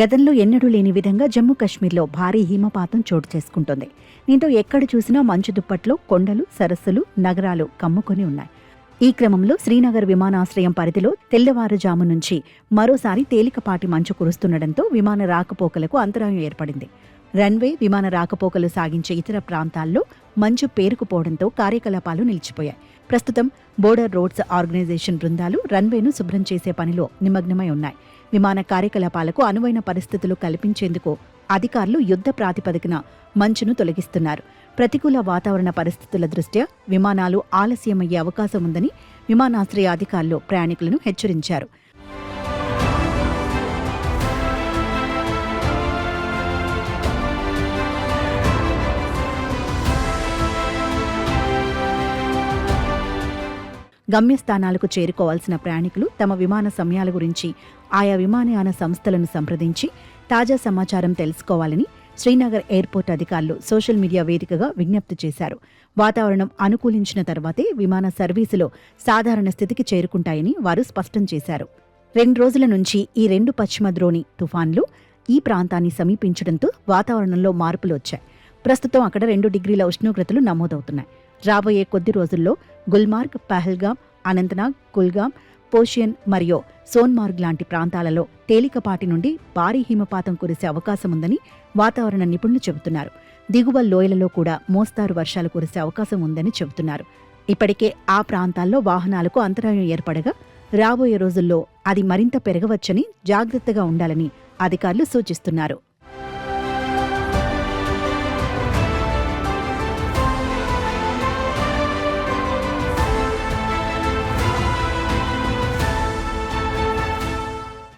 గతంలో ఎన్నడూ లేని విధంగా జమ్మూ కశ్మీర్లో భారీ హిమపాతం చోటు చేసుకుంటోంది. దీంతో ఎక్కడ చూసినా మంచు దుప్పట్లో కొండలు, సరస్సులు, నగరాలు కమ్ముకొని ఉన్నాయి. ఈ క్రమంలో శ్రీనగర్ విమానాశ్రయం పరిధిలో తెల్లవారుజాము నుంచి మరోసారి తేలికపాటి మంచు కురుస్తుండటంతో విమాన రాకపోకలకు అంతరాయం ఏర్పడింది. రన్వే, విమాన రాకపోకలు సాగించే ఇతర ప్రాంతాల్లో మంచు పేరుకుపోవడంతో కార్యకలాపాలు నిలిచిపోయాయి. ప్రస్తుతం బోర్డర్ రోడ్స్ ఆర్గనైజేషన్ బృందాలు రన్వేను శుభ్రం చేసే పనిలో నిమగ్నమై ఉన్నాయి. విమాన కార్యకలాపాలకు అనువైన పరిస్థితులు కల్పించేందుకు అధికారులు యుద్ధ ప్రాతిపదికన మంచును తొలగిస్తున్నారు. ప్రతికూల వాతావరణ పరిస్థితుల దృష్ట్యా విమానాలు ఆలస్యమయ్యే అవకాశం ఉందని విమానాశ్రయ అధికారులు ప్రయాణికులను హెచ్చరించారు. గమ్యస్థానాలకు చేరుకోవాల్సిన ప్రయాణికులు తమ విమాన సమయాల గురించి ఆయా విమానయాన సంస్థలను సంప్రదించి తాజా సమాచారం తెలుసుకోవాలని శ్రీనగర్ ఎయిర్పోర్ట్ అధికారులు సోషల్ మీడియా వేదికగా విజ్ఞప్తి చేశారు. వాతావరణం అనుకూలించిన తర్వాతే విమాన సర్వీసులు సాధారణ స్థితికి చేరుకుంటాయని వారు స్పష్టం చేశారు. 2 రోజుల నుంచి ఈ 2 పశ్చిమ ద్రోణి తుఫాన్లు ఈ ప్రాంతాన్ని సమీపించడంతో వాతావరణంలో మార్పులు వచ్చాయి. ప్రస్తుతం అక్కడ 2 డిగ్రీల ఉష్ణోగ్రతలు నమోదవుతున్నాయి. రాబోయే కొద్ది రోజుల్లో గుల్మార్గ్, పహల్గాం, అనంతనాగ్, కుల్గాం, పోషియన్ మరియు సోన్మార్గ్ లాంటి ప్రాంతాలలో తేలికపాటి నుండి భారీ హిమపాతం కురిసే అవకాశముందని వాతావరణ నిపుణులు చెబుతున్నారు. దిగువ లోయలలో కూడా మోస్తారు వర్షాలు కురిసే అవకాశం ఉందని చెబుతున్నారు. ఇప్పటికే ఆ ప్రాంతాల్లో వాహనాలకు అంతరాయం ఏర్పడగా రాబోయే రోజుల్లో అది మరింత పెరగవచ్చని జాగ్రత్తగా ఉండాలని అధికారులు సూచిస్తున్నారు.